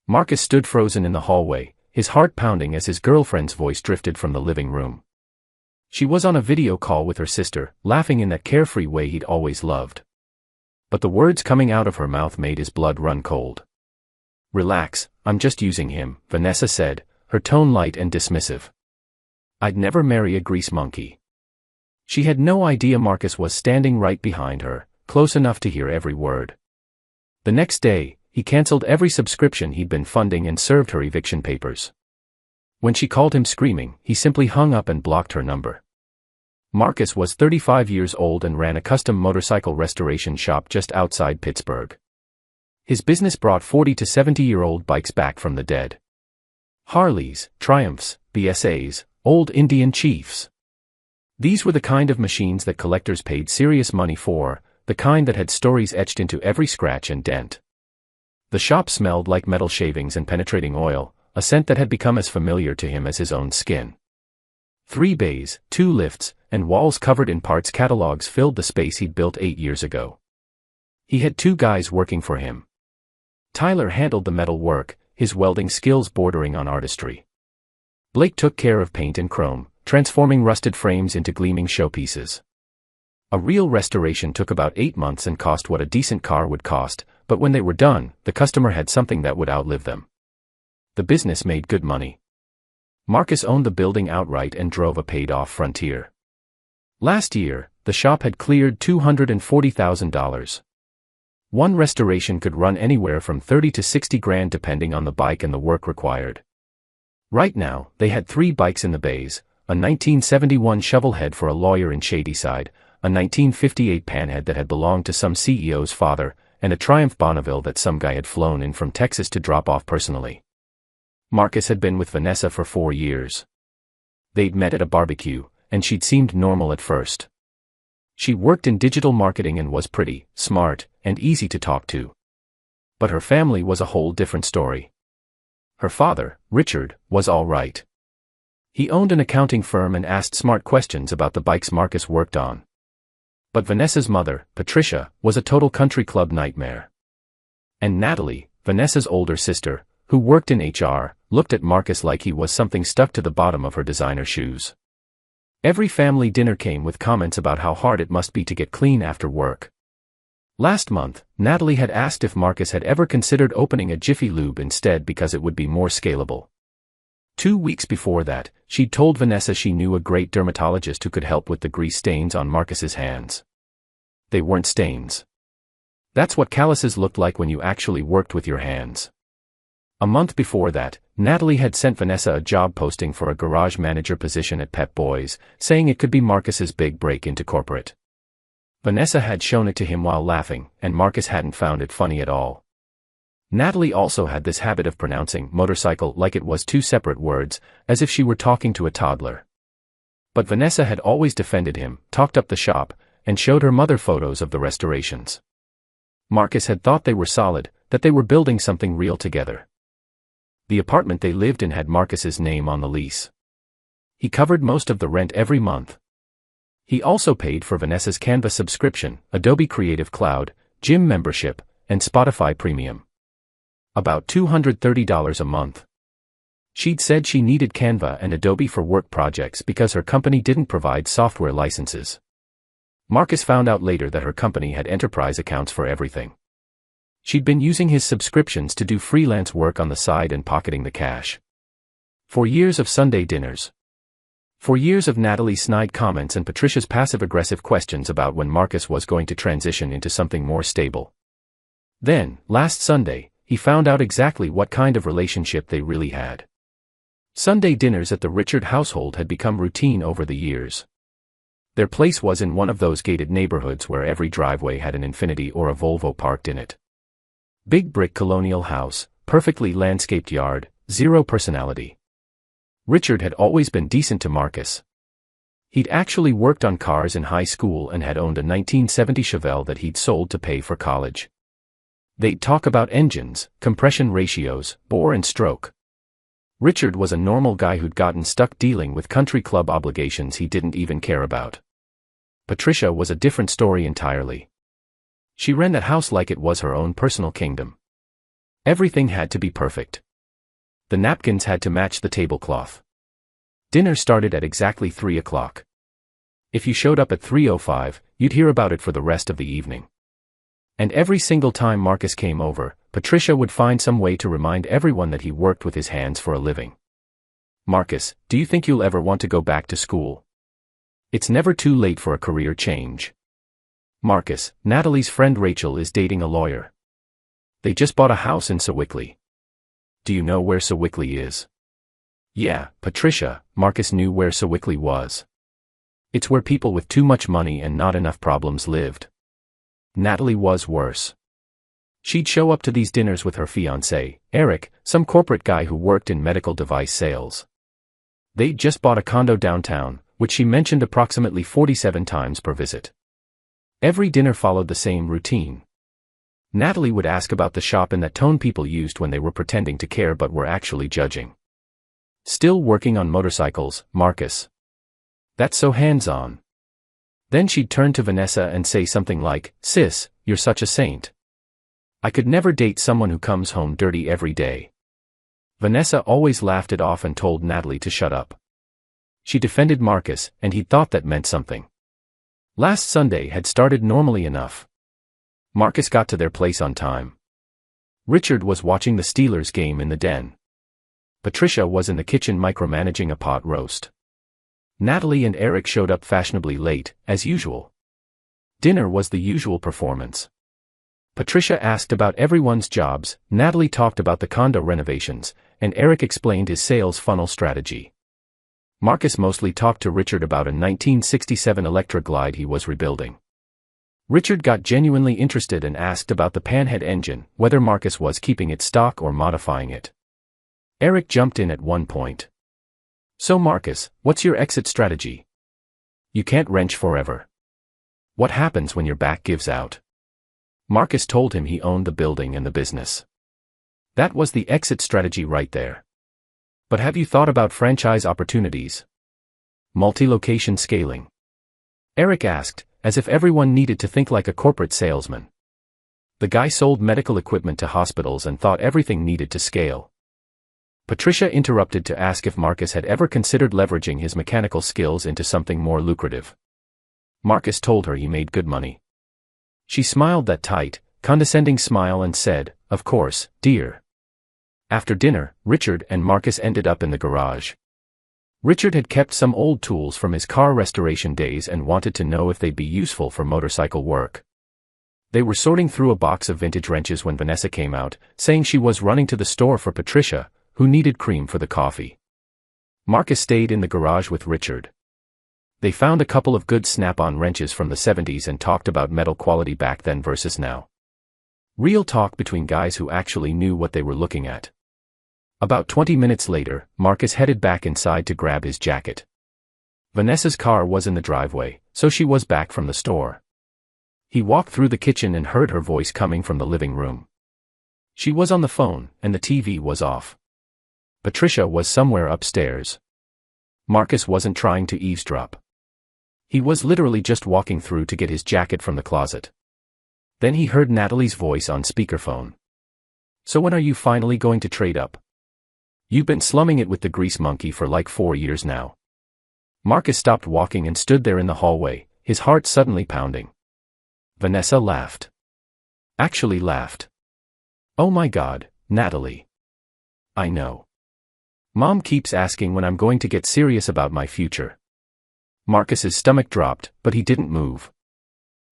Marcus stood frozen in the hallway, his heart pounding as his girlfriend's voice drifted from the living room. She was on a video call with her sister, laughing in that carefree way he'd always loved. But the words coming out of her mouth made his blood run cold. "Relax, I'm just using him," Vanessa said, her tone light and dismissive. "I'd never marry a grease monkey." She had no idea Marcus was standing right behind her, close enough to hear every word. The next day, he canceled every subscription he'd been funding and served her eviction papers. When she called him screaming, he simply hung up and blocked her number. Marcus was 35 years old and ran a custom motorcycle restoration shop just outside Pittsburgh. His business brought 40 to 70-year-old bikes back from the dead. Harleys, Triumphs, BSAs, old Indian Chiefs. These were the kind of machines that collectors paid serious money for, the kind that had stories etched into every scratch and dent. The shop smelled like metal shavings and penetrating oil, a scent that had become as familiar to him as his own skin. 3 bays, 2 lifts, and walls covered in parts catalogs filled the space he'd built 8 years ago. He had 2 guys working for him. Tyler handled the metal work, his welding skills bordering on artistry. Blake took care of paint and chrome, transforming rusted frames into gleaming showpieces. A real restoration took about 8 months and cost what a decent car would cost, but when they were done, the customer had something that would outlive them. The business made good money. Marcus owned the building outright and drove a paid-off Frontier. Last year, the shop had cleared $240,000. One restoration could run anywhere from 30 to 60 grand depending on the bike and the work required. Right now, they had 3 bikes in the bays, a 1971 Shovelhead for a lawyer in Shadyside, a 1958 Panhead that had belonged to some CEO's father, and a Triumph Bonneville that some guy had flown in from Texas to drop off personally. Marcus had been with Vanessa for 4 years. They'd met at a barbecue, and she'd seemed normal at first. She worked in digital marketing and was pretty, smart, and easy to talk to. But her family was a whole different story. Her father, Richard, was all right. He owned an accounting firm and asked smart questions about the bikes Marcus worked on. But Vanessa's mother, Patricia, was a total country club nightmare. And Natalie, Vanessa's older sister, who worked in HR, looked at Marcus like he was something stuck to the bottom of her designer shoes. Every family dinner came with comments about how hard it must be to get clean after work. Last month, Natalie had asked if Marcus had ever considered opening a Jiffy Lube instead because it would be more scalable. 2 weeks before that, she'd told Vanessa she knew a great dermatologist who could help with the grease stains on Marcus's hands. They weren't stains. That's what calluses looked like when you actually worked with your hands. A month before that, Natalie had sent Vanessa a job posting for a garage manager position at Pep Boys, saying it could be Marcus's big break into corporate. Vanessa had shown it to him while laughing, and Marcus hadn't found it funny at all. Natalie also had this habit of pronouncing motorcycle like it was 2 separate words, as if she were talking to a toddler. But Vanessa had always defended him, talked up the shop, and showed her mother photos of the restorations. Marcus had thought they were solid, that they were building something real together. The apartment they lived in had Marcus's name on the lease. He covered most of the rent every month. He also paid for Vanessa's Canva subscription, Adobe Creative Cloud, gym membership, and Spotify Premium. About $230 a month. She'd said she needed Canva and Adobe for work projects because her company didn't provide software licenses. Marcus found out later that her company had enterprise accounts for everything. She'd been using his subscriptions to do freelance work on the side and pocketing the cash. 4 years of Sunday dinners. 4 years of Natalie's snide comments and Patricia's passive-aggressive questions about when Marcus was going to transition into something more stable. Then, last Sunday, he found out exactly what kind of relationship they really had. Sunday dinners at the Richard household had become routine over the years. Their place was in one of those gated neighborhoods where every driveway had an Infiniti or a Volvo parked in it. Big brick colonial house, perfectly landscaped yard, zero personality. Richard had always been decent to Marcus. He'd actually worked on cars in high school and had owned a 1970 Chevelle that he'd sold to pay for college. They'd talk about engines, compression ratios, bore and stroke. Richard was a normal guy who'd gotten stuck dealing with country club obligations he didn't even care about. Patricia was a different story entirely. She ran that house like it was her own personal kingdom. Everything had to be perfect. The napkins had to match the tablecloth. Dinner started at exactly 3 o'clock. If you showed up at 3:05, you'd hear about it for the rest of the evening. And every single time Marcus came over, Patricia would find some way to remind everyone that he worked with his hands for a living. Marcus, do you think you'll ever want to go back to school? It's never too late for a career change. Marcus, Natalie's friend Rachel is dating a lawyer. They just bought a house in Sewickley. Do you know where Sewickley is? Yeah, Patricia, Marcus knew where Sewickley was. It's where people with too much money and not enough problems lived. Natalie was worse. She'd show up to these dinners with her fiancé, Eric, some corporate guy who worked in medical device sales. They'd just bought a condo downtown, which she mentioned approximately 47 times per visit. Every dinner followed the same routine. Natalie would ask about the shop in that tone people used when they were pretending to care but were actually judging. Still working on motorcycles, Marcus? That's so hands-on. Then she'd turn to Vanessa and say something like, "Sis, you're such a saint. I could never date someone who comes home dirty every day." Vanessa always laughed it off and told Natalie to shut up. She defended Marcus, and he thought that meant something. Last Sunday had started normally enough. Marcus got to their place on time. Richard was watching the Steelers game in the den. Patricia was in the kitchen micromanaging a pot roast. Natalie and Eric showed up fashionably late, as usual. Dinner was the usual performance. Patricia asked about everyone's jobs, Natalie talked about the condo renovations, and Eric explained his sales funnel strategy. Marcus mostly talked to Richard about a 1967 Electra Glide he was rebuilding. Richard got genuinely interested and asked about the panhead engine, whether Marcus was keeping it stock or modifying it. Eric jumped in at one point. "So Marcus, what's your exit strategy? You can't wrench forever. What happens when your back gives out?" Marcus told him he owned the building and the business. That was the exit strategy right there. But have you thought about franchise opportunities? Multi-location scaling? Eric asked, as if everyone needed to think like a corporate salesman. The guy sold medical equipment to hospitals and thought everything needed to scale. Patricia interrupted to ask if Marcus had ever considered leveraging his mechanical skills into something more lucrative. Marcus told her he made good money. She smiled that tight, condescending smile and said, "Of course, dear." After dinner, Richard and Marcus ended up in the garage. Richard had kept some old tools from his car restoration days and wanted to know if they'd be useful for motorcycle work. They were sorting through a box of vintage wrenches when Vanessa came out, saying she was running to the store for Patricia, who needed cream for the coffee. Marcus stayed in the garage with Richard. They found a couple of good snap-on wrenches from the 70s and talked about metal quality back then versus now. Real talk between guys who actually knew what they were looking at. About 20 minutes later, Marcus headed back inside to grab his jacket. Vanessa's car was in the driveway, so she was back from the store. He walked through the kitchen and heard her voice coming from the living room. She was on the phone, and the TV was off. Patricia was somewhere upstairs. Marcus wasn't trying to eavesdrop. He was literally just walking through to get his jacket from the closet. Then he heard Natalie's voice on speakerphone. "So when are you finally going to trade up? You've been slumming it with the grease monkey for like 4 years now." Marcus stopped walking and stood there in the hallway, his heart suddenly pounding. Vanessa laughed. Actually laughed. "Oh my God, Natalie. I know. Mom keeps asking when I'm going to get serious about my future." Marcus's stomach dropped, but he didn't move.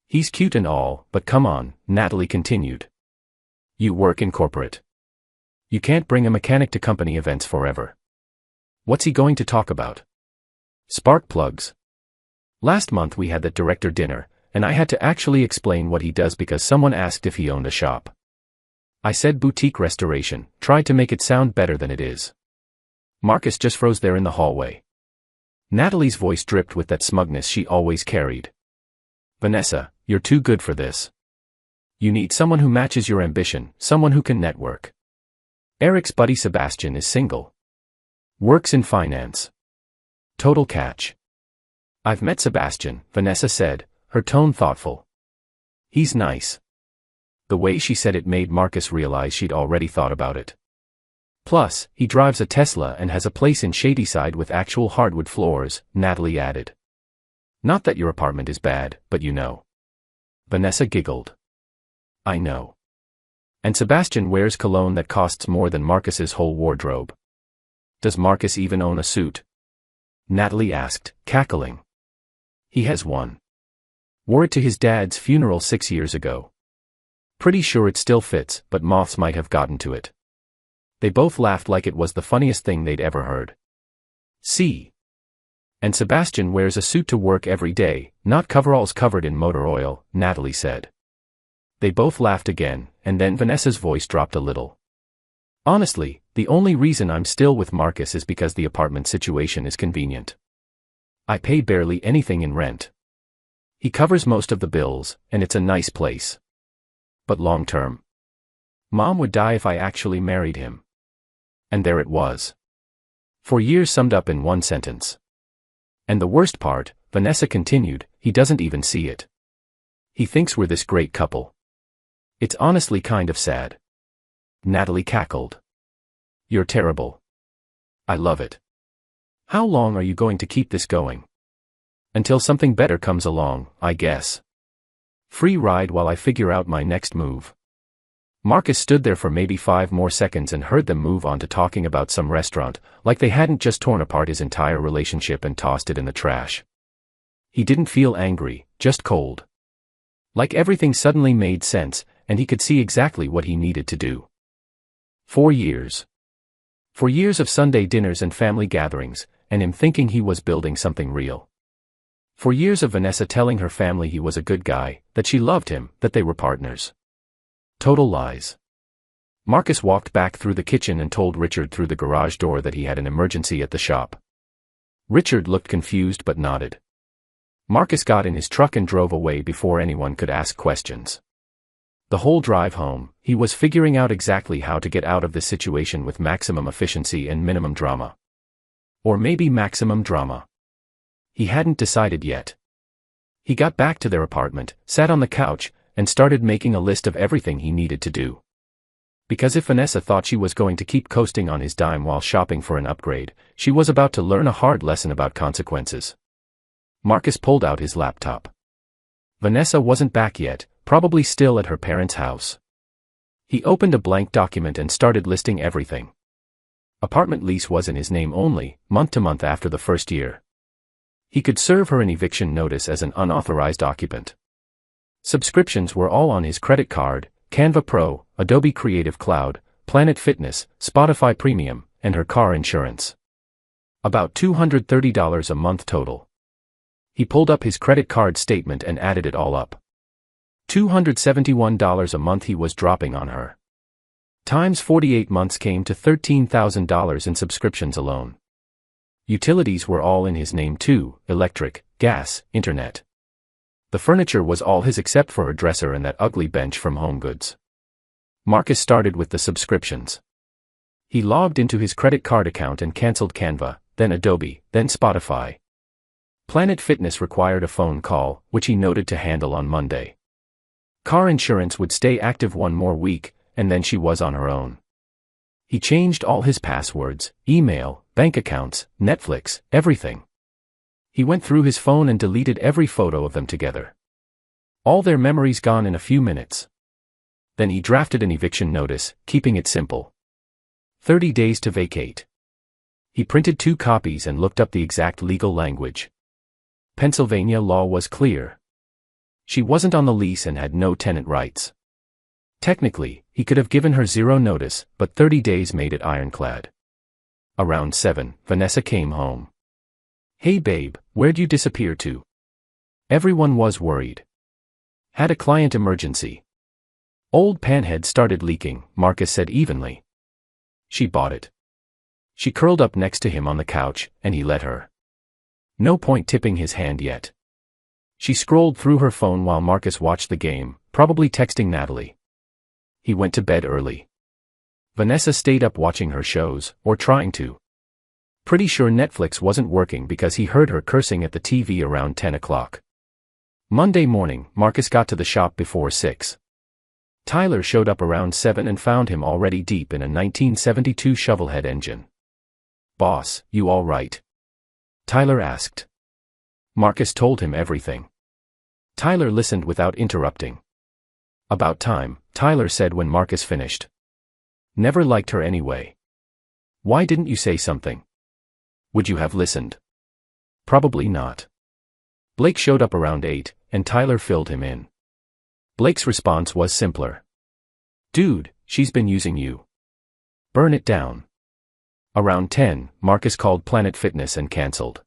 "He's cute and all, but come on," Natalie continued. "You work in corporate. You can't bring a mechanic to company events forever. What's he going to talk about? Spark plugs. Last month we had that director dinner, and I had to actually explain what he does because someone asked if he owned a shop. I said boutique restoration, tried to make it sound better than it is." Marcus just froze there in the hallway. Natalie's voice dripped with that smugness she always carried. "Vanessa, you're too good for this. You need someone who matches your ambition, someone who can network. Eric's buddy Sebastian is single. Works in finance. Total catch." "I've met Sebastian," Vanessa said, her tone thoughtful. "He's nice. The way she said it made Marcus realize she'd already thought about it. Plus, he drives a Tesla and has a place in Shadyside with actual hardwood floors, Natalie added. Not that your apartment is bad, but you know. Vanessa giggled. I know. And Sebastian wears cologne that costs more than Marcus's whole wardrobe. Does Marcus even own a suit? Natalie asked, cackling. He has one. Wore it to his dad's funeral 6 years ago. Pretty sure it still fits, but moths might have gotten to it. They both laughed like it was the funniest thing they'd ever heard. See? And Sebastian wears a suit to work every day, not coveralls covered in motor oil, Natalie said. They both laughed again, and then Vanessa's voice dropped a little. Honestly, the only reason I'm still with Marcus is because the apartment situation is convenient. I pay barely anything in rent. He covers most of the bills, and it's a nice place. But long term. Mom would die if I actually married him. And there it was. 4 years summed up in one sentence. And the worst part, Vanessa continued, he doesn't even see it. He thinks we're this great couple. It's honestly kind of sad. Natalie cackled. You're terrible. I love it. How long are you going to keep this going? Until something better comes along, I guess. Free ride while I figure out my next move. Marcus stood there for maybe 5 more seconds and heard them move on to talking about some restaurant, like they hadn't just torn apart his entire relationship and tossed it in the trash. He didn't feel angry, just cold. Like everything suddenly made sense, and he could see exactly what he needed to do. 4 years. 4 years of Sunday dinners and family gatherings, and him thinking he was building something real. 4 years of Vanessa telling her family he was a good guy, that she loved him, that they were partners. Total lies. Marcus walked back through the kitchen and told Richard through the garage door that he had an emergency at the shop. Richard looked confused but nodded. Marcus got in his truck and drove away before anyone could ask questions. The whole drive home, he was figuring out exactly how to get out of this situation with maximum efficiency and minimum drama. Or maybe maximum drama. He hadn't decided yet. He got back to their apartment, sat on the couch, and started making a list of everything he needed to do. Because if Vanessa thought she was going to keep coasting on his dime while shopping for an upgrade, she was about to learn a hard lesson about consequences. Marcus pulled out his laptop. Vanessa wasn't back yet, probably still at her parents' house. He opened a blank document and started listing everything. Apartment lease was in his name only, month to month after the first year. He could serve her an eviction notice as an unauthorized occupant. Subscriptions were all on his credit card, Canva Pro, Adobe Creative Cloud, Planet Fitness, Spotify Premium, and her car insurance. About $230 a month total. He pulled up his credit card statement and added it all up. $271 a month he was dropping on her. Times 48 months came to $13,000 in subscriptions alone. Utilities were all in his name too, electric, gas, internet. The furniture was all his except for her dresser and that ugly bench from HomeGoods. Marcus started with the subscriptions. He logged into his credit card account and canceled Canva, then Adobe, then Spotify. Planet Fitness required a phone call, which he noted to handle on Monday. Car insurance would stay active 1 more week, and then she was on her own. He changed all his passwords, email, bank accounts, Netflix, everything. He went through his phone and deleted every photo of them together. All their memories gone in a few minutes. Then he drafted an eviction notice, keeping it simple. 30 days to vacate. He printed 2 copies and looked up the exact legal language. Pennsylvania law was clear. She wasn't on the lease and had no tenant rights. Technically, he could have given her 0 notice, but 30 days made it ironclad. Around 7, Vanessa came home. Hey babe, where'd you disappear to? Everyone was worried. Had a client emergency. Old panhead started leaking, Marcus said evenly. She bought it. She curled up next to him on the couch, and he let her. No point tipping his hand yet. She scrolled through her phone while Marcus watched the game, probably texting Natalie. He went to bed early. Vanessa stayed up watching her shows, or trying to. Pretty sure Netflix wasn't working because he heard her cursing at the TV around 10 o'clock. Monday morning, Marcus got to the shop before 6. Tyler showed up around 7 and found him already deep in a 1972 shovelhead engine. "Boss, you all right?" Tyler asked. Marcus told him everything. Tyler listened without interrupting. "About time," Tyler said when Marcus finished. "Never liked her anyway. Why didn't you say something? Would you have listened?" "Probably not." Blake showed up around 8, and Tyler filled him in. Blake's response was simpler. "Dude, she's been using you. Burn it down." Around 10, Marcus called Planet Fitness and cancelled.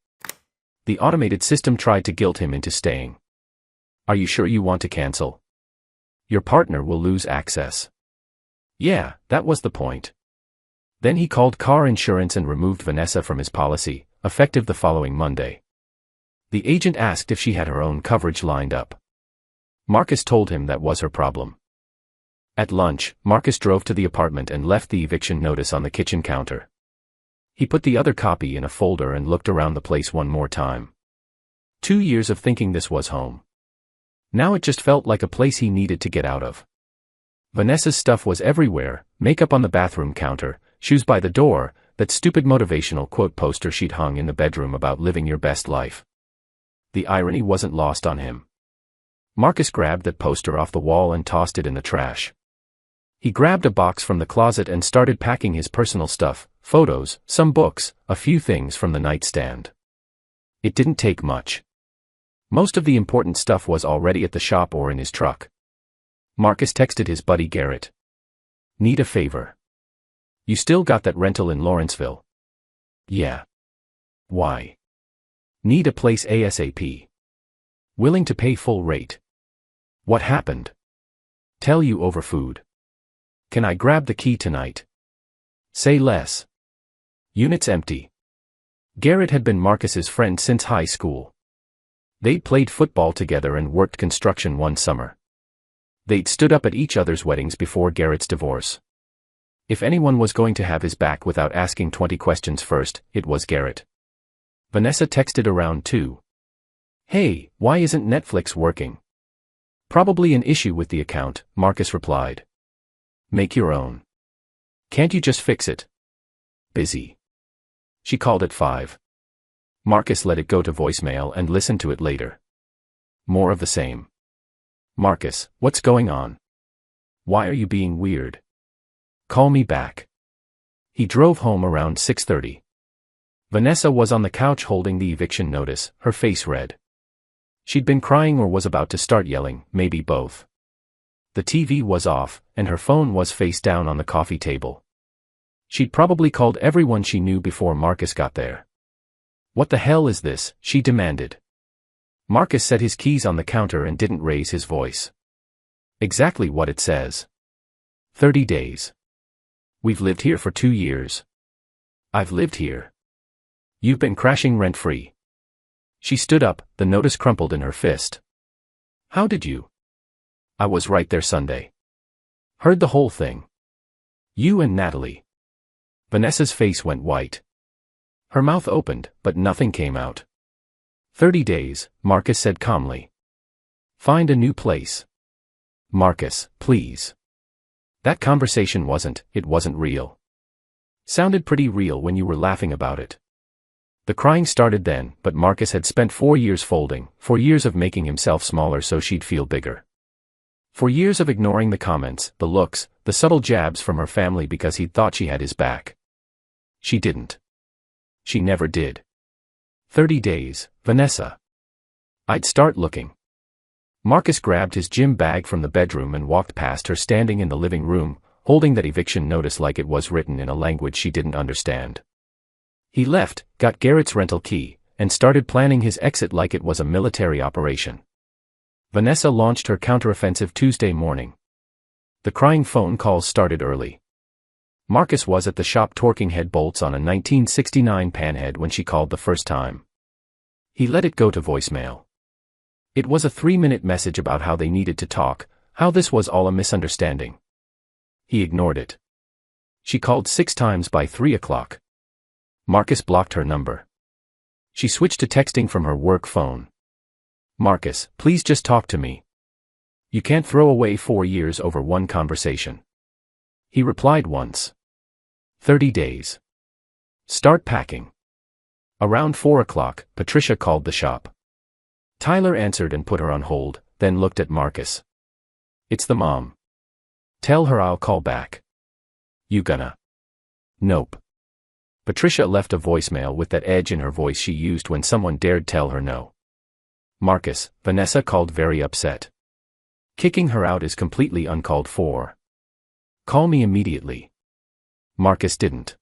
The automated system tried to guilt him into staying. "Are you sure you want to cancel? Your partner will lose access." Yeah, that was the point. Then he called car insurance and removed Vanessa from his policy, effective the following Monday. The agent asked if she had her own coverage lined up. Marcus told him that was her problem. At lunch, Marcus drove to the apartment and left the eviction notice on the kitchen counter. He put the other copy in a folder and looked around the place one more time. 2 years of thinking this was home. Now it just felt like a place he needed to get out of. Vanessa's stuff was everywhere: makeup on the bathroom counter, shoes by the door, that stupid motivational quote poster she'd hung in the bedroom about living your best life. The irony wasn't lost on him. Marcus grabbed that poster off the wall and tossed it in the trash. He grabbed a box from the closet and started packing his personal stuff, photos, some books, a few things from the nightstand. It didn't take much. Most of the important stuff was already at the shop or in his truck. Marcus texted his buddy Garrett. "Need a favor. You still got that rental in Lawrenceville?" "Yeah." "Why?" "Need a place ASAP. Willing to pay full rate." "What happened?" "Tell you over food." "Can I grab the key tonight?" "Say less." "Unit's empty." Garrett had been Marcus's friend since high school. They'd played football together and worked construction one summer. They'd stood up at each other's weddings before Garrett's divorce. If anyone was going to have his back without asking 20 questions first, it was Garrett. Vanessa texted around 2. "Hey, why isn't Netflix working?" "Probably an issue with the account," Marcus replied. "Make your own. Can't you just fix it?" "Busy." She called at 5. Marcus let it go to voicemail and listened to it later. More of the same. "Marcus, what's going on? Why are you being weird? Call me back." He drove home around 6:30. Vanessa was on the couch holding the eviction notice, her face red. She'd been crying or was about to start yelling, maybe both. The TV was off, and her phone was face down on the coffee table. She'd probably called everyone she knew before Marcus got there. "What the hell is this?" she demanded. Marcus set his keys on the counter and didn't raise his voice. "Exactly what it says. 30 days. We've lived here for 2 years. I've lived here. You've been crashing rent-free." She stood up, the notice crumpled in her fist. "How did you?" "I was right there Sunday. Heard the whole thing. You and Natalie." Vanessa's face went white. Her mouth opened, but nothing came out. 30 days, Marcus said calmly. "Find a new place." "Marcus, please." That conversation wasn't real. Sounded pretty real when you were laughing about it. The crying started then, but Marcus had spent 4 years folding, 4 years of making himself smaller so she'd feel bigger. 4 years of ignoring the comments, the looks, the subtle jabs from her family because he'd thought she had his back. She didn't. She never did. 30 days, Vanessa. I'd start looking. Marcus grabbed his gym bag from the bedroom and walked past her standing in the living room, holding that eviction notice like it was written in a language she didn't understand. He left, got Garrett's rental key, and started planning his exit like it was a military operation. Vanessa launched her counteroffensive Tuesday morning. The crying phone calls started early. Marcus was at the shop torquing head bolts on a 1969 Panhead when she called the first time. He let it go to voicemail. It was a 3-minute message about how they needed to talk, how this was all a misunderstanding. He ignored it. She called 6 times by 3 o'clock. Marcus blocked her number. She switched to texting from her work phone. "Marcus, please just talk to me. You can't throw away 4 years over one conversation. He replied once. 30 days. Start packing. Around 4 o'clock, Patricia called the shop. Tyler answered and put her on hold, then looked at Marcus. It's the mom. Tell her I'll call back. You gonna? Nope. Patricia left a voicemail with that edge in her voice she used when someone dared tell her no. Marcus, Vanessa called very upset. Kicking her out is completely uncalled for. Call me immediately. Marcus didn't.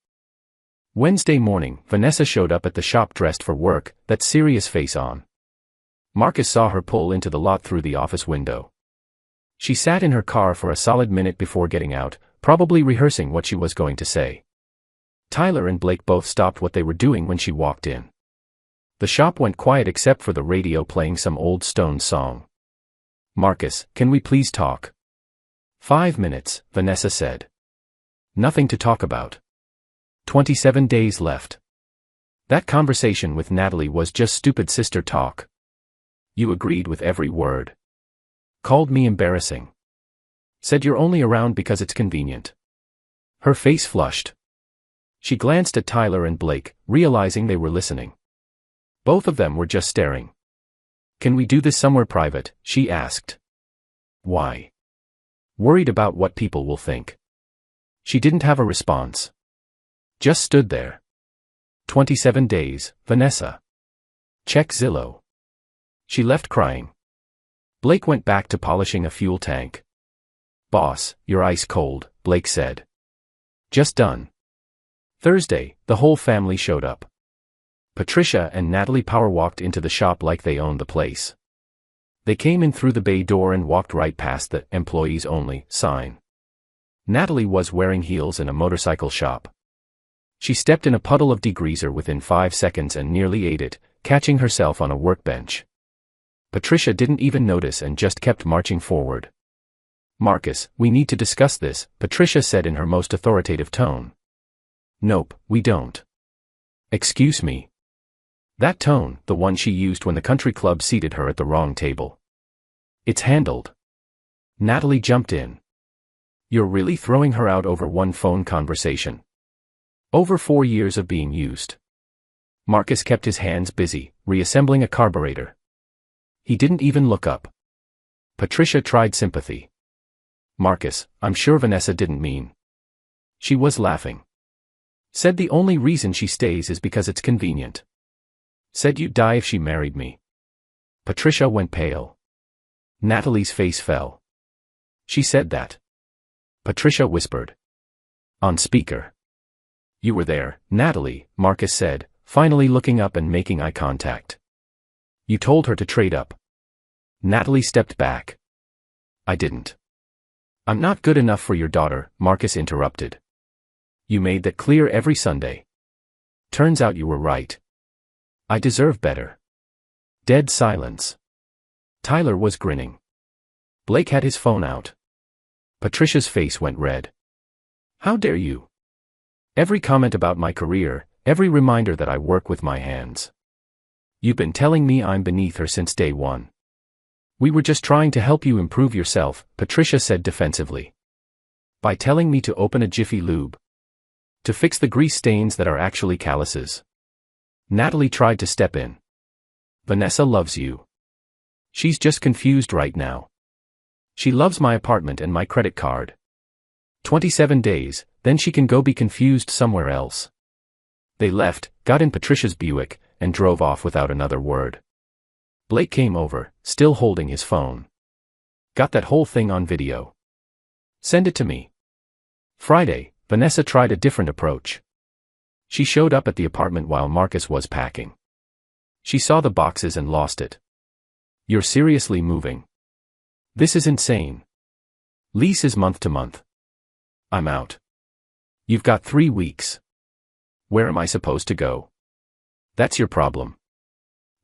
Wednesday morning, Vanessa showed up at the shop dressed for work, that serious face on. Marcus saw her pull into the lot through the office window. She sat in her car for a solid minute before getting out, probably rehearsing what she was going to say. Tyler and Blake both stopped what they were doing when she walked in. The shop went quiet except for the radio playing some old Stones song. Marcus, can we please talk? 5 minutes, Vanessa said. Nothing to talk about. 27 days left. That conversation with Natalie was just stupid sister talk. You agreed with every word. Called me embarrassing. Said you're only around because it's convenient. Her face flushed. She glanced at Tyler and Blake, realizing they were listening. Both of them were just staring. Can we do this somewhere private? She asked. Why? Worried about what people will think. She didn't have a response. Just stood there. 27 days, Vanessa. Check Zillow. She left crying. Blake went back to polishing a fuel tank. Boss, you're ice cold, Blake said. Just done. Thursday, the whole family showed up. Patricia and Natalie power walked into the shop like they owned the place. They came in through the bay door and walked right past the "Employees Only" sign. Natalie was wearing heels in a motorcycle shop. She stepped in a puddle of degreaser within 5 seconds and nearly ate it, catching herself on a workbench. Patricia didn't even notice and just kept marching forward. Marcus, we need to discuss this, Patricia said in her most authoritative tone. Nope, we don't. Excuse me. That tone, the one she used when the country club seated her at the wrong table. It's handled. Natalie jumped in. You're really throwing her out over one phone conversation. Over 4 years of being used. Marcus kept his hands busy, reassembling a carburetor. He didn't even look up. Patricia tried sympathy. Marcus, I'm sure Vanessa didn't mean. She was laughing. Said the only reason she stays is because it's convenient. Said you'd die if she married me. Patricia went pale. Natalie's face fell. She said that. Patricia whispered. On speaker. You were there, Natalie, Marcus said, finally looking up and making eye contact. You told her to trade up. Natalie stepped back. I didn't. I'm not good enough for your daughter, Marcus interrupted. You made that clear every Sunday. Turns out you were right. I deserve better. Dead silence. Tyler was grinning. Blake had his phone out. Patricia's face went red. How dare you? Every comment about my career, every reminder that I work with my hands. You've been telling me I'm beneath her since day one. We were just trying to help you improve yourself, Patricia said defensively. By telling me to open a Jiffy Lube. To fix the grease stains that are actually calluses. Natalie tried to step in. Vanessa loves you. She's just confused right now. She loves my apartment and my credit card. 27 days, then she can go be confused somewhere else. They left, got in Patricia's Buick, and drove off without another word. Blake came over, still holding his phone. Got that whole thing on video. Send it to me. Friday, Vanessa tried a different approach. She showed up at the apartment while Marcus was packing. She saw the boxes and lost it. You're seriously moving. This is insane. Lease is month to month. I'm out. You've got 3 weeks. Where am I supposed to go? That's your problem.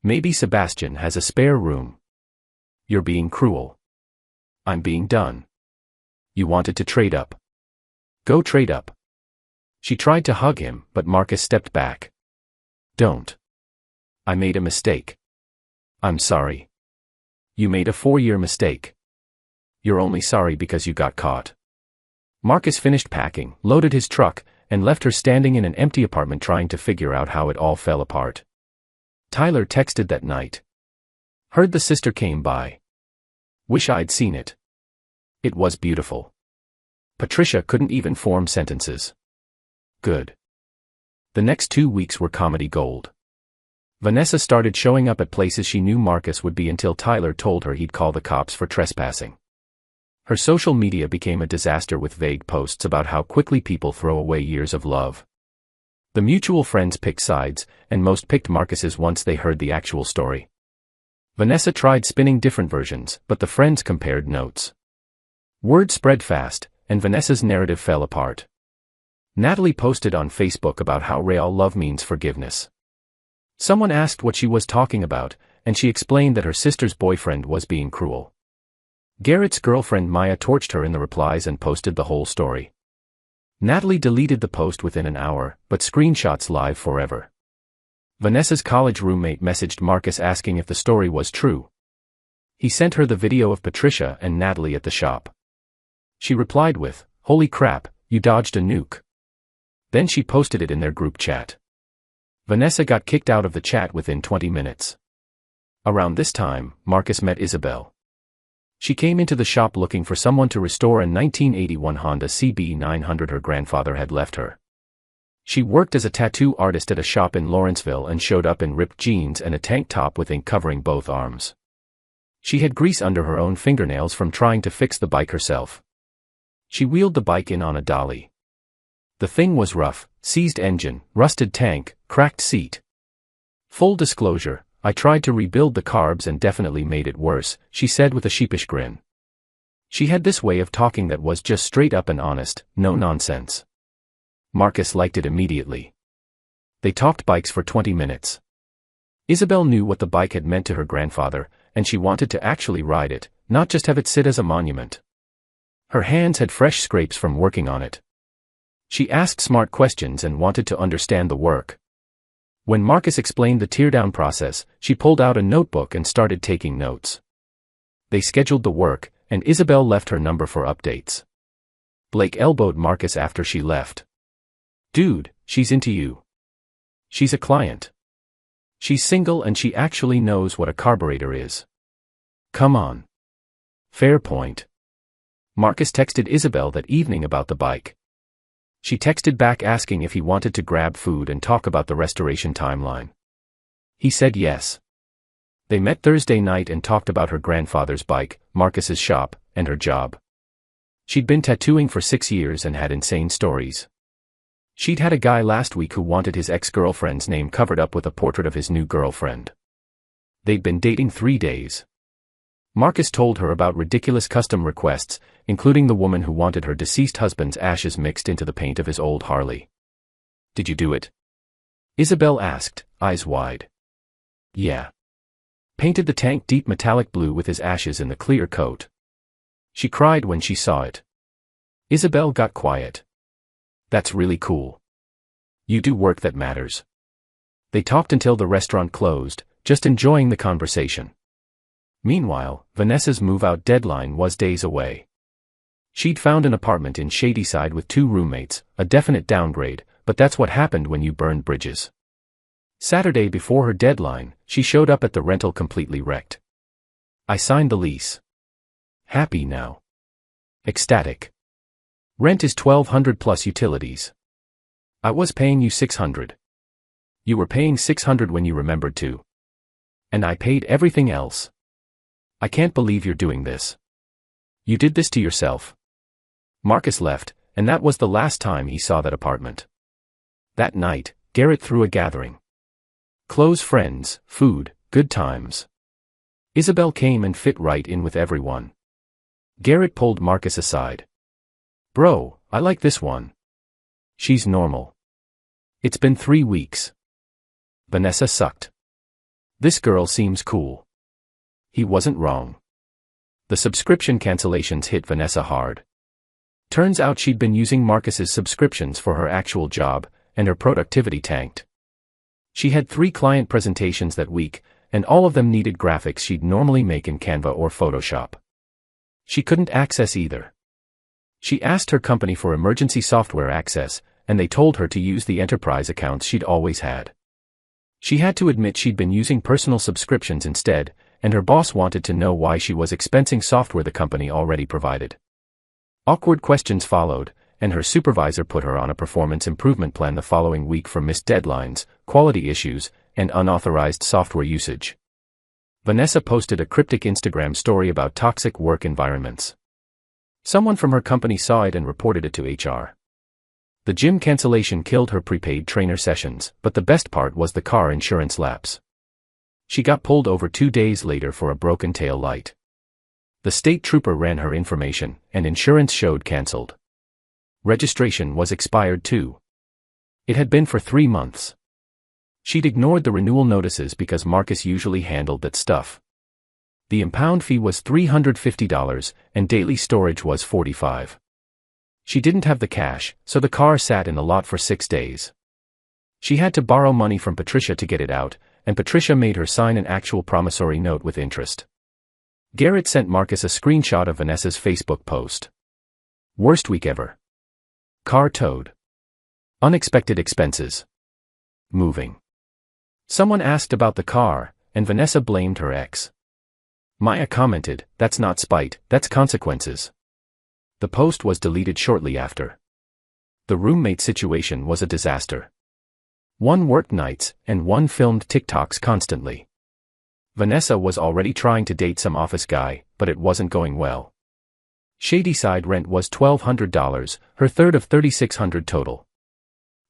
Maybe Sebastian has a spare room. You're being cruel. I'm being done. You wanted to trade up. Go trade up. She tried to hug him, but Marcus stepped back. Don't. I made a mistake. I'm sorry. You made a 4-year mistake. You're only sorry because you got caught. Marcus finished packing, loaded his truck, and left her standing in an empty apartment trying to figure out how it all fell apart. Tyler texted that night. Heard the sister came by. Wish I'd seen it. It was beautiful. Patricia couldn't even form sentences. Good. The next 2 weeks were comedy gold. Vanessa started showing up at places she knew Marcus would be until Tyler told her he'd call the cops for trespassing. Her social media became a disaster with vague posts about how quickly people throw away years of love. The mutual friends picked sides, and most picked Marcus's once they heard the actual story. Vanessa tried spinning different versions, but the friends compared notes. Word spread fast, and Vanessa's narrative fell apart. Natalie posted on Facebook about how real love means forgiveness. Someone asked what she was talking about, and she explained that her sister's boyfriend was being cruel. Garrett's girlfriend Maya torched her in the replies and posted the whole story. Natalie deleted the post within an hour, but screenshots live forever. Vanessa's college roommate messaged Marcus asking if the story was true. He sent her the video of Patricia and Natalie at the shop. She replied with, "Holy crap, you dodged a nuke." Then she posted it in their group chat. Vanessa got kicked out of the chat within 20 minutes. Around this time, Marcus met Isabel. She came into the shop looking for someone to restore a 1981 Honda CB900 her grandfather had left her. She worked as a tattoo artist at a shop in Lawrenceville and showed up in ripped jeans and a tank top with ink covering both arms. She had grease under her own fingernails from trying to fix the bike herself. She wheeled the bike in on a dolly. The thing was rough: seized engine, rusted tank, cracked seat. Full disclosure, I tried to rebuild the carbs and definitely made it worse, she said with a sheepish grin. She had this way of talking that was just straight up and honest, no nonsense. Marcus liked it immediately. They talked bikes for 20 minutes. Isabel knew what the bike had meant to her grandfather, and she wanted to actually ride it, not just have it sit as a monument. Her hands had fresh scrapes from working on it. She asked smart questions and wanted to understand the work. When Marcus explained the teardown process, she pulled out a notebook and started taking notes. They scheduled the work, and Isabel left her number for updates. Blake elbowed Marcus after she left. "Dude, she's into you. She's a client. She's single and she actually knows what a carburetor is. Come on." Fair point. Marcus texted Isabel that evening about the bike. She texted back asking if he wanted to grab food and talk about the restoration timeline. He said yes. They met Thursday night and talked about her grandfather's bike, Marcus's shop, and her job. She'd been tattooing for 6 years and had insane stories. She'd had a guy last week who wanted his ex-girlfriend's name covered up with a portrait of his new girlfriend. They'd been dating 3 days. Marcus told her about ridiculous custom requests, including the woman who wanted her deceased husband's ashes mixed into the paint of his old Harley. "Did you do it?" Isabel asked, eyes wide. "Yeah. Painted the tank deep metallic blue with his ashes in the clear coat." She cried when she saw it. Isabel got quiet. "That's really cool. You do work that matters." They talked until the restaurant closed, just enjoying the conversation. Meanwhile, Vanessa's move-out deadline was days away. She'd found an apartment in Shadyside with 2 roommates, a definite downgrade, but that's what happened when you burn bridges. Saturday before her deadline, she showed up at the rental completely wrecked. "I signed the lease. Happy now." "Ecstatic. Rent is $1,200 plus utilities. I was paying you $600. You were paying $600 when you remembered to. And I paid everything else. I can't believe you're doing this. You did this to yourself." Marcus left, and that was the last time he saw that apartment. That night, Garrett threw a gathering. Close friends, food, good times. Isabel came and fit right in with everyone. Garrett pulled Marcus aside. "Bro, I like this one. She's normal. It's been 3 weeks. Vanessa sucked. This girl seems cool." He wasn't wrong. The subscription cancellations hit Vanessa hard. Turns out she'd been using Marcus's subscriptions for her actual job, and her productivity tanked. She had 3 client presentations that week, and all of them needed graphics she'd normally make in Canva or Photoshop. She couldn't access either. She asked her company for emergency software access, and they told her to use the enterprise accounts she'd always had. She had to admit she'd been using personal subscriptions instead, and her boss wanted to know why she was expensing software the company already provided. Awkward questions followed, and her supervisor put her on a performance improvement plan the following week for missed deadlines, quality issues, and unauthorized software usage. Vanessa posted a cryptic Instagram story about toxic work environments. Someone from her company saw it and reported it to HR. The gym cancellation killed her prepaid trainer sessions, but the best part was the car insurance lapse. She got pulled over 2 days later for a broken tail light. The state trooper ran her information, and insurance showed canceled. Registration was expired too. It had been for 3 months. She'd ignored the renewal notices because Marcus usually handled that stuff. The impound fee was $350, and daily storage was $45. She didn't have the cash, so the car sat in the lot for 6 days. She had to borrow money from Patricia to get it out, and Patricia made her sign an actual promissory note with interest. Garrett sent Marcus a screenshot of Vanessa's Facebook post. Worst week ever. Car towed. Unexpected expenses. Moving. Someone asked about the car, and Vanessa blamed her ex. Maya commented, "That's not spite, that's consequences." The post was deleted shortly after. The roommate situation was a disaster. One worked nights, and one filmed TikToks constantly. Vanessa was already trying to date some office guy, but it wasn't going well. Shadyside rent was $1,200, her third of $3,600 total.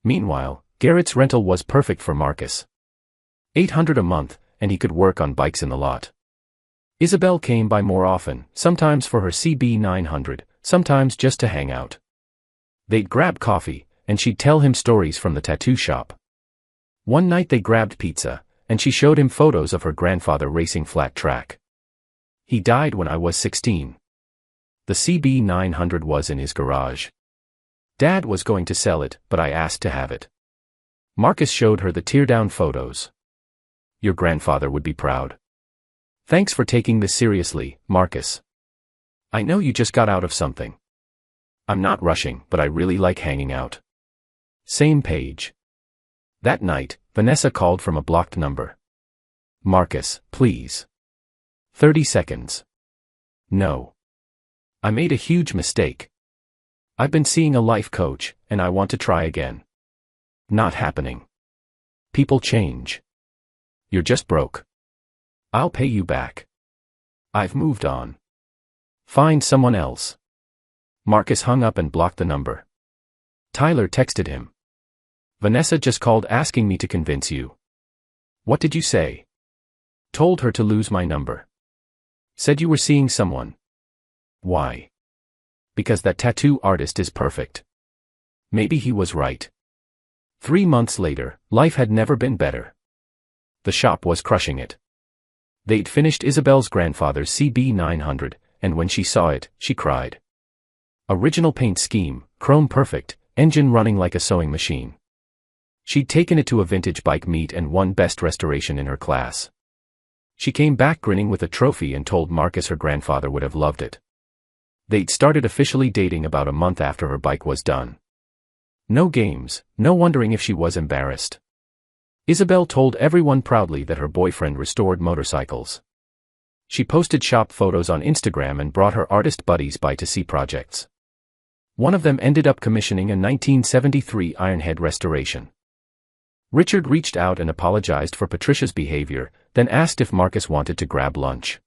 Meanwhile, Garrett's rental was perfect for Marcus. $800 a month, and he could work on bikes in the lot. Isabel came by more often, sometimes for her CB900, sometimes just to hang out. They'd grab coffee, and she'd tell him stories from the tattoo shop. One night they grabbed pizza, and she showed him photos of her grandfather racing flat track. He died when I was 16. The CB900 was in his garage. Dad was going to sell it, but I asked to have it. Marcus showed her the tear-down photos. Your grandfather would be proud. Thanks for taking this seriously, Marcus. I know you just got out of something. I'm not rushing, but I really like hanging out. Same page. That night, Vanessa called from a blocked number. Marcus, please. 30 seconds. No. I made a huge mistake. I've been seeing a life coach, and I want to try again. Not happening. People change. You're just broke. I'll pay you back. I've moved on. Find someone else. Marcus hung up and blocked the number. Tyler texted him. Vanessa just called asking me to convince you. What did you say? Told her to lose my number. Said you were seeing someone. Why? Because that tattoo artist is perfect. Maybe he was right. 3 months later, life had never been better. The shop was crushing it. They'd finished Isabel's grandfather's CB900, and when she saw it, she cried. Original paint scheme, chrome perfect, engine running like a sewing machine. She'd taken it to a vintage bike meet and won best restoration in her class. She came back grinning with a trophy and told Marcus her grandfather would have loved it. They'd started officially dating about a month after her bike was done. No games, no wondering if she was embarrassed. Isabel told everyone proudly that her boyfriend restored motorcycles. She posted shop photos on Instagram and brought her artist buddies by to see projects. One of them ended up commissioning a 1973 Ironhead restoration. Richard reached out and apologized for Patricia's behavior, then asked if Marcus wanted to grab lunch.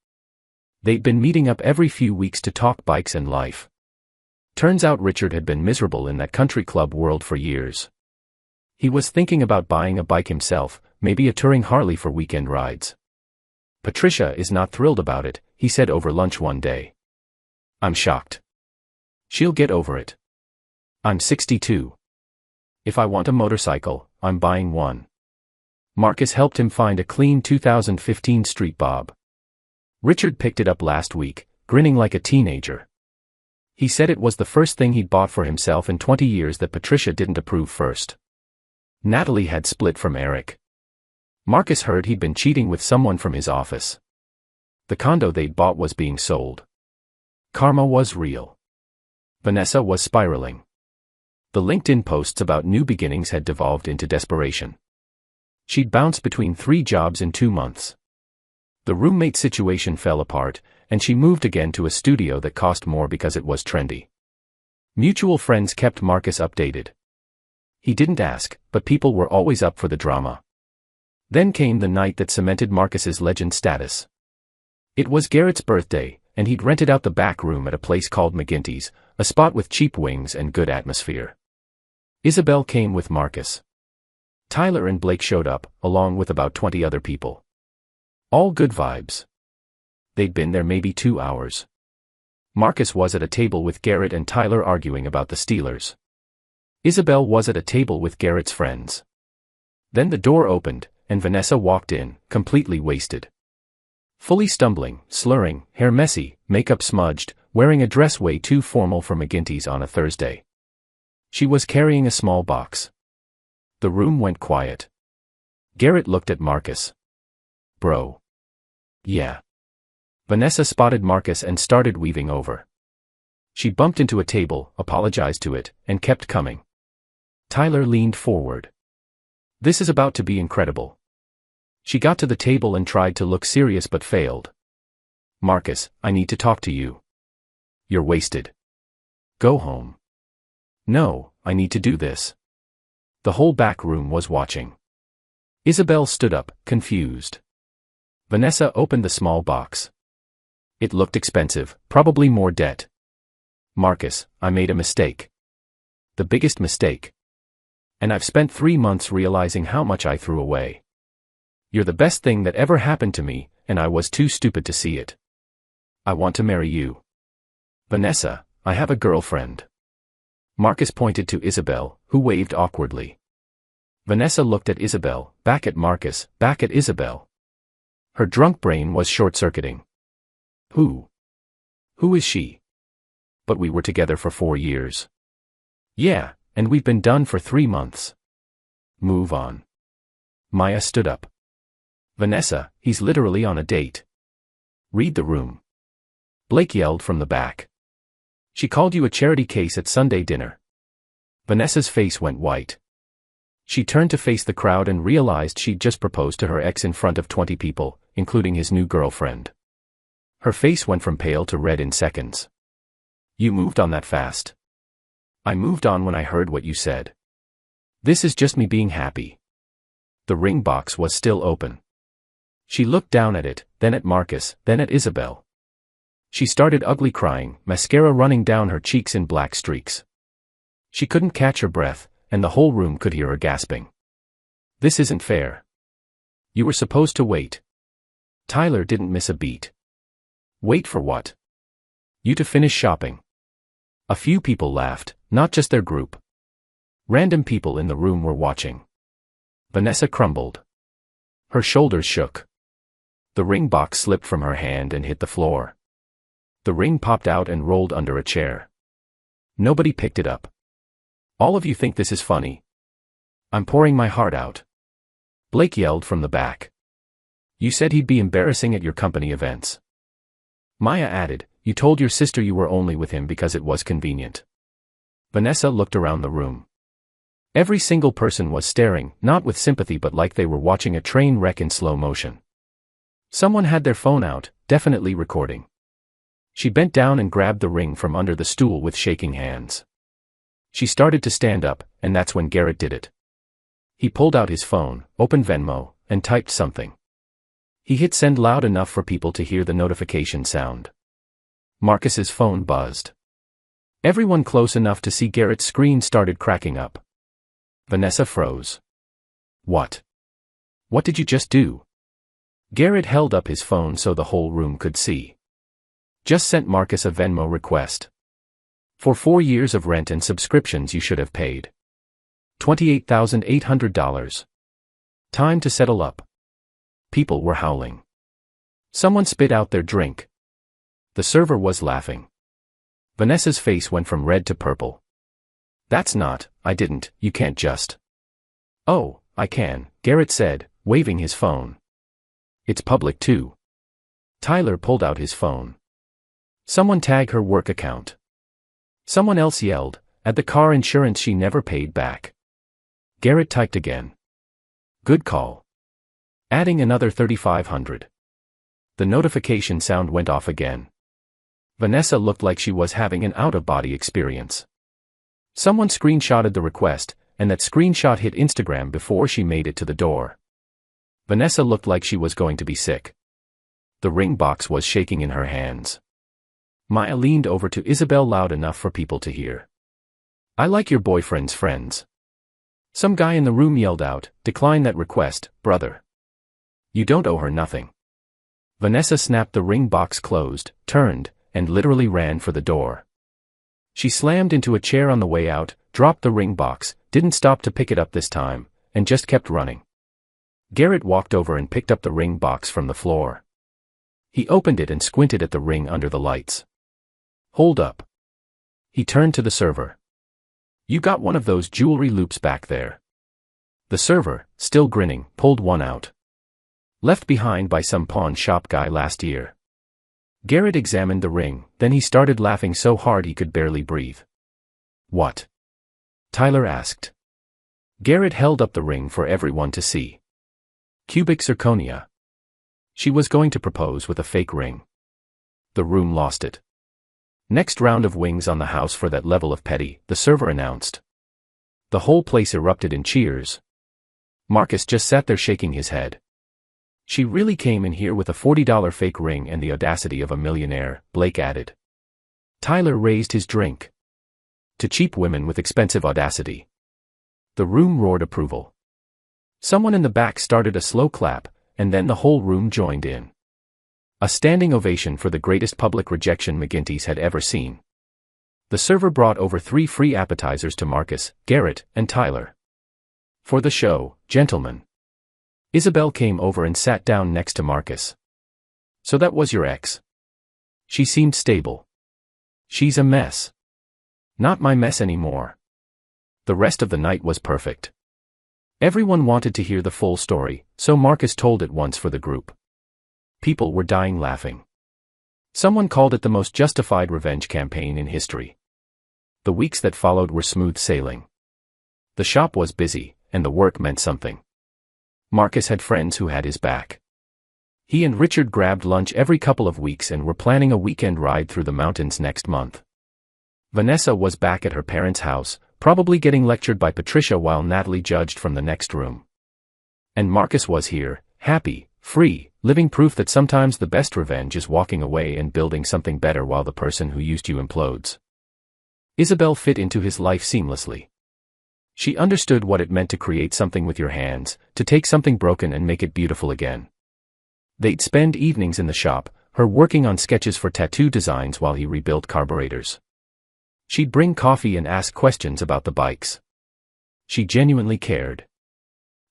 They'd been meeting up every few weeks to talk bikes and life. Turns out Richard had been miserable in that country club world for years. He was thinking about buying a bike himself, maybe a touring Harley for weekend rides. Patricia is not thrilled about it, he said over lunch one day. I'm shocked. She'll get over it. I'm 62. If I want a motorcycle, I'm buying one. Marcus helped him find a clean 2015 Street Bob. Richard picked it up last week, grinning like a teenager. He said it was the first thing he'd bought for himself in 20 years that Patricia didn't approve first. Natalie had split from Eric. Marcus heard he'd been cheating with someone from his office. The condo they'd bought was being sold. Karma was real. Vanessa was spiraling. The LinkedIn posts about new beginnings had devolved into desperation. She'd bounced between 3 jobs in 2 months. The roommate situation fell apart, and she moved again to a studio that cost more because it was trendy. Mutual friends kept Marcus updated. He didn't ask, but people were always up for the drama. Then came the night that cemented Marcus's legend status. It was Garrett's birthday, and he'd rented out the back room at a place called McGinty's, a spot with cheap wings and good atmosphere. Isabel came with Marcus. Tyler and Blake showed up, along with about 20 other people. All good vibes. They'd been there maybe 2 hours. Marcus was at a table with Garrett and Tyler arguing about the Steelers. Isabel was at a table with Garrett's friends. Then the door opened, and Vanessa walked in, completely wasted. Fully stumbling, slurring, hair messy, makeup smudged, wearing a dress way too formal for McGinty's on a Thursday. She was carrying a small box. The room went quiet. Garrett looked at Marcus. Bro. Yeah. Vanessa spotted Marcus and started weaving over. She bumped into a table, apologized to it, and kept coming. Tyler leaned forward. This is about to be incredible. She got to the table and tried to look serious but failed. Marcus, I need to talk to you. You're wasted. Go home. No, I need to do this. The whole back room was watching. Isabel stood up, confused. Vanessa opened the small box. It looked expensive, probably more debt. Marcus, I made a mistake. The biggest mistake. And I've spent 3 months realizing how much I threw away. You're the best thing that ever happened to me, and I was too stupid to see it. I want to marry you. Vanessa, I have a girlfriend. Marcus pointed to Isabel, who waved awkwardly. Vanessa looked at Isabel, back at Marcus, back at Isabel. Her drunk brain was short-circuiting. Who is she? But we were together for 4 years. Yeah, and we've been done for 3 months. Move on. Maya stood up. Vanessa, he's literally on a date. Read the room. Blake yelled from the back. She called you a charity case at Sunday dinner. Vanessa's face went white. She turned to face the crowd and realized she'd just proposed to her ex in front of 20 people, including his new girlfriend. Her face went from pale to red in seconds. You moved on that fast. I moved on when I heard what you said. This is just me being happy. The ring box was still open. She looked down at it, then at Marcus, then at Isabel. She started ugly crying, mascara running down her cheeks in black streaks. She couldn't catch her breath, and the whole room could hear her gasping. This isn't fair. You were supposed to wait. Tyler didn't miss a beat. Wait for what? You to finish shopping. A few people laughed, not just their group. Random people in the room were watching. Vanessa crumbled. Her shoulders shook. The ring box slipped from her hand and hit the floor. The ring popped out and rolled under a chair. Nobody picked it up. All of you think this is funny. I'm pouring my heart out. Blake yelled from the back. You said he'd be embarrassing at your company events. Maya added, you told your sister you were only with him because it was convenient. Vanessa looked around the room. Every single person was staring, not with sympathy but like they were watching a train wreck in slow motion. Someone had their phone out, definitely recording. She bent down and grabbed the ring from under the stool with shaking hands. She started to stand up, and that's when Garrett did it. He pulled out his phone, opened Venmo, and typed something. He hit send loud enough for people to hear the notification sound. Marcus's phone buzzed. Everyone close enough to see Garrett's screen started cracking up. Vanessa froze. What? What did you just do? Garrett held up his phone so the whole room could see. Just sent Marcus a Venmo request. For 4 years of rent and subscriptions you should have paid $28,800. Time to settle up. People were howling. Someone spit out their drink. The server was laughing. Vanessa's face went from red to purple. That's not, I didn't, you can't just. Oh, I can, Garrett said, waving his phone. It's public too. Tyler pulled out his phone. Someone tag her work account. Someone else yelled, "Add the car insurance she never paid back." Garrett typed again. "Good call. Adding another $3,500. The notification sound went off again. Vanessa looked like she was having an out-of-body experience. Someone screenshotted the request, and that screenshot hit Instagram before she made it to the door. Vanessa looked like she was going to be sick. The ring box was shaking in her hands. Maya leaned over to Isabel loud enough for people to hear. "I like your boyfriend's friends." Some guy in the room yelled out, "Decline that request, brother. You don't owe her nothing." Vanessa snapped the ring box closed, turned, and literally ran for the door. She slammed into a chair on the way out, dropped the ring box, didn't stop to pick it up this time, and just kept running. Garrett walked over and picked up the ring box from the floor. He opened it and squinted at the ring under the lights. "Hold up." He turned to the server. "You got one of those jewelry loops back there?" The server, still grinning, pulled one out. "Left behind by some pawn shop guy last year." Garrett examined the ring, then he started laughing so hard he could barely breathe. "What?" Tyler asked. Garrett held up the ring for everyone to see. Cubic zirconia. She was going to propose with a fake ring. The room lost it. "Next round of wings on the house for that level of petty," the server announced. The whole place erupted in cheers. Marcus just sat there shaking his head. "She really came in here with a $40 fake ring and the audacity of a millionaire," Blake added. Tyler raised his drink. "To cheap women with expensive audacity." The room roared approval. Someone in the back started a slow clap, and then the whole room joined in. A standing ovation for the greatest public rejection McGinty's had ever seen. The server brought over 3 free appetizers to Marcus, Garrett, and Tyler. "For the show, gentlemen." Isabel came over and sat down next to Marcus. "So that was your ex?" She seemed stable. "She's a mess. Not my mess anymore." The rest of the night was perfect. Everyone wanted to hear the full story, so Marcus told it once for the group. People were dying laughing. Someone called it the most justified revenge campaign in history. The weeks that followed were smooth sailing. The shop was busy, and the work meant something. Marcus had friends who had his back. He and Richard grabbed lunch every couple of weeks and were planning a weekend ride through the mountains next month. Vanessa was back at her parents' house, probably getting lectured by Patricia while Natalie judged from the next room. And Marcus was here, happy, free, living proof that sometimes the best revenge is walking away and building something better while the person who used you implodes. Isabel fit into his life seamlessly. She understood what it meant to create something with your hands, to take something broken and make it beautiful again. They'd spend evenings in the shop, her working on sketches for tattoo designs while he rebuilt carburetors. She'd bring coffee and ask questions about the bikes. She genuinely cared.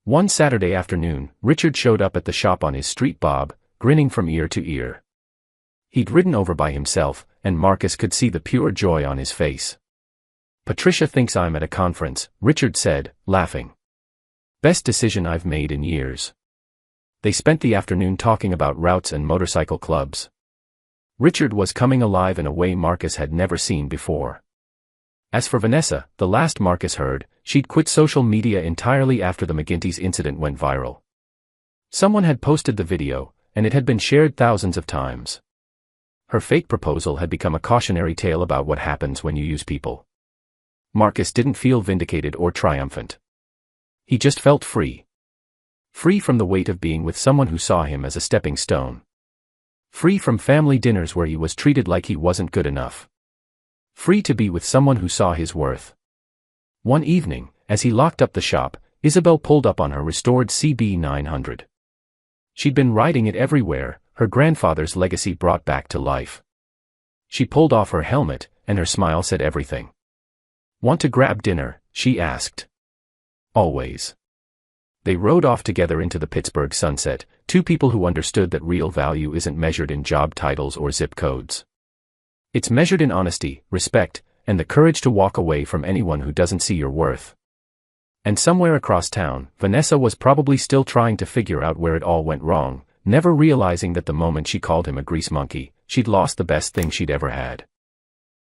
One Saturday afternoon, Richard showed up at the shop on his street bob, grinning from ear to ear. He'd ridden over by himself, and Marcus could see the pure joy on his face. "Patricia thinks I'm at a conference," Richard said, laughing. "Best decision I've made in years." They spent the afternoon talking about routes and motorcycle clubs. Richard was coming alive in a way Marcus had never seen before. As for Vanessa, the last Marcus heard, she'd quit social media entirely after the McGinty's incident went viral. Someone had posted the video, and it had been shared thousands of times. Her fake proposal had become a cautionary tale about what happens when you use people. Marcus didn't feel vindicated or triumphant. He just felt free. Free from the weight of being with someone who saw him as a stepping stone. Free from family dinners where he was treated like he wasn't good enough. Free to be with someone who saw his worth. One evening, as he locked up the shop, Isabel pulled up on her restored CB900. She'd been riding it everywhere, her grandfather's legacy brought back to life. She pulled off her helmet, and her smile said everything. "Want to grab dinner?" she asked. "Always." They rode off together into the Pittsburgh sunset, two people who understood that real value isn't measured in job titles or zip codes. It's measured in honesty, respect, and the courage to walk away from anyone who doesn't see your worth. And somewhere across town, Vanessa was probably still trying to figure out where it all went wrong, never realizing that the moment she called him a grease monkey, she'd lost the best thing she'd ever had.